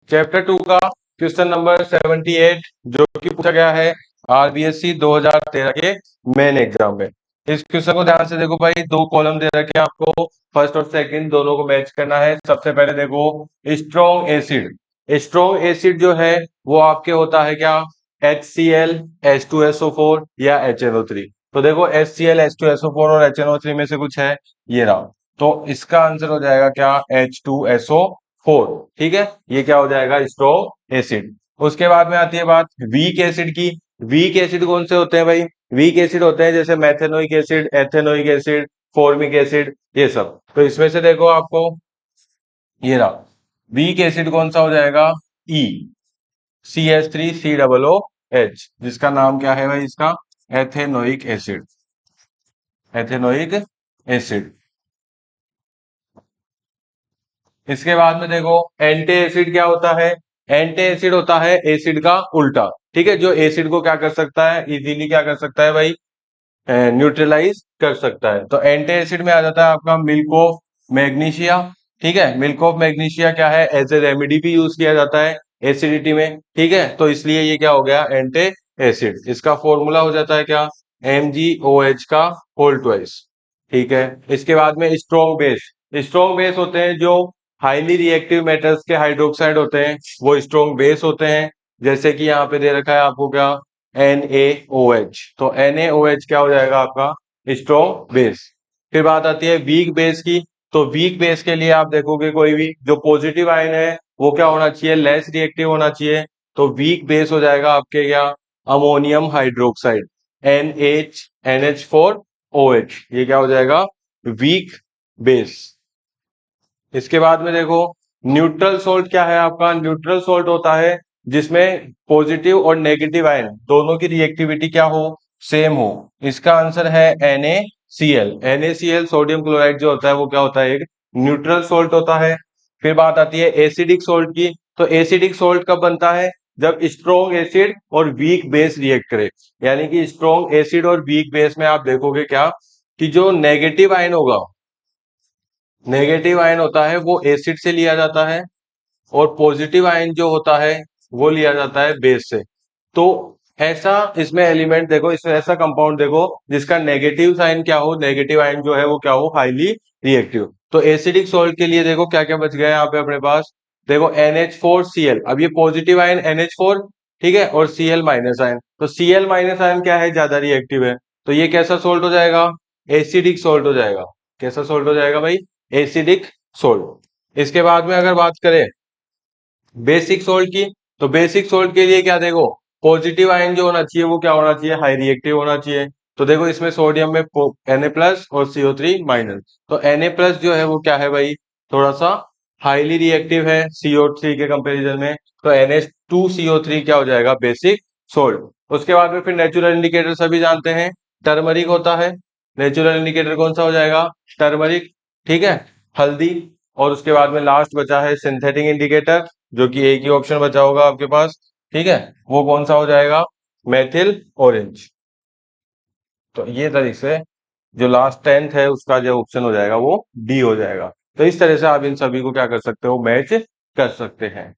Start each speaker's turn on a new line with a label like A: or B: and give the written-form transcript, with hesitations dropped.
A: Chapter 2 का question number 78 जो कि पूछा गया है आरबीएससी 2013 के मेन एग्जाम में। इस क्वेश्चन को ध्यान से देखो भाई, दो कॉलम दे रखे हैं आपको, फर्स्ट और सेकंड दोनों को मैच करना है। सबसे पहले देखो स्ट्रॉन्ग एसिड। स्ट्रॉन्ग एसिड जो है वो आपके होता है क्या, HCl, H2SO4 या HNO3। तो देखो HCl, H2SO4 और HNO3 में से कुछ है, ये रहा। तो इसका आंसर हो जाएगा क्या, H2SO4। ठीक है, ये क्या हो जाएगा, स्ट्रॉन्ग एसिड। उसके बाद में आती है बात वीक एसिड की। वीक एसिड कौन से होते हैं भाई, वीक एसिड होते हैं जैसे methanoic acid, ethanoic acid, formic acid, ये सब। तो इसमें से देखो आपको ये रहा, वीक एसिड कौन सा हो जाएगा, ई CH3COOH, जिसका नाम क्या है भाई, इसका एथेनोइक एसिड। Ethanoic acid. इसके बाद में देखो एंटी एसिड क्या होता है, एंटी एसिड होता है एसिड का उल्टा। ठीक है, जो एसिड को क्या कर सकता है, इजीली क्या कर सकता है भाई, न्यूट्रलाइज कर सकता है। तो एंटी एसिड में आ जाता है आपका मिल्क ऑफ मैग्नीशिया। ठीक है, मिल्क ऑफ मैग्नीशिया क्या है, एज ए रेमेडी भी यूज किया जाता है एसिडिटी में। ठीक है, तो इसलिए ये क्या हो गया, एंटी एसिड। इसका फॉर्मूला हो जाता है क्या, MgOH का होल ट्वाइस। ठीक है, इसके बाद में स्ट्रॉन्ग बेस। स्ट्रॉन्ग बेस होते हैं जो हाईली रिएक्टिव मेटल्स के हाइड्रोक्साइड होते हैं, वो स्ट्रॉन्ग बेस होते हैं। जैसे कि यहाँ पे दे रखा है आपको क्या, NaOH। तो NaOH क्या हो जाएगा आपका, स्ट्रॉन्ग बेस। फिर बात आती है वीक बेस की। तो वीक बेस के लिए आप देखोगे कोई भी जो पॉजिटिव आयन है वो क्या होना चाहिए, लेस रिएक्टिव होना चाहिए। तो वीक बेस हो जाएगा आपके क्या, अमोनियम हाइड्रोक्साइड, NH NH4OH। ये क्या हो जाएगा, वीक बेस। इसके बाद में देखो न्यूट्रल सोल्ट क्या है आपका, न्यूट्रल सोल्ट होता है जिसमें पॉजिटिव और नेगेटिव आयन दोनों की रिएक्टिविटी क्या हो, सेम हो। इसका आंसर है NaCl। NaCl सोडियम क्लोराइड जो होता है वो क्या होता है, एक न्यूट्रल सोल्ट होता है। फिर बात आती है एसिडिक सोल्ट की। तो एसिडिक सोल्ट कब बनता है, जब स्ट्रॉन्ग एसिड और वीक बेस रिएक्ट करे। यानी कि स्ट्रॉन्ग एसिड और वीक बेस में आप देखोगे क्या, कि जो नेगेटिव आयन होगा, नेगेटिव आयन होता है वो एसिड से लिया जाता है, और पॉजिटिव आयन जो होता है वो लिया जाता है बेस से। तो ऐसा इसमें एलिमेंट देखो, इसमें ऐसा कंपाउंड देखो जिसका नेगेटिव साइन क्या हो, नेगेटिव आयन जो है वो क्या हो, हाईली रिएक्टिव। तो एसिडिक सॉल्ट के लिए देखो क्या क्या बच गया यहाँ पे अपने पास, देखो NH4Cl। अब ये पॉजिटिव आयन NH4, ठीक है, और Cl माइनस आयन। तो Cl माइनस आयन क्या है, ज्यादा रिएक्टिव है। तो ये कैसा सोल्ट हो जाएगा, एसिडिक सोल्ट हो जाएगा। कैसा सोल्ट हो जाएगा भाई, एसिडिक सोल्ट। इसके बाद में अगर बात करें बेसिक सोल्ट की, तो बेसिक सोल्ट के लिए क्या देखो, पॉजिटिव आयन जो होना चाहिए वो क्या होना चाहिए, हाई रिएक्टिव होना चाहिए। तो देखो इसमें सोडियम में Na+ और CO3-। तो Na+ जो है वो क्या है भाई, थोड़ा सा हाईली रिएक्टिव है CO3 के कंपैरिजन में। तो NH2CO3 क्या हो जाएगा, बेसिक सोल्ट। उसके बाद में फिर नेचुरल इंडिकेटर सभी जानते हैं, टर्मरिक होता है। नेचुरल इंडिकेटर कौन सा हो जाएगा, टर्मरिक। ठीक है, हल्दी। और उसके बाद में लास्ट बचा है सिंथेटिक इंडिकेटर, जो कि एक ही ऑप्शन बचा होगा आपके पास। ठीक है, वो कौन सा हो जाएगा, मेथिल ऑरेंज। तो ये तरीके से जो लास्ट 10th है उसका जो ऑप्शन हो जाएगा वो डी हो जाएगा। तो इस तरह से आप इन सभी को क्या कर सकते हो, मैच कर सकते हैं।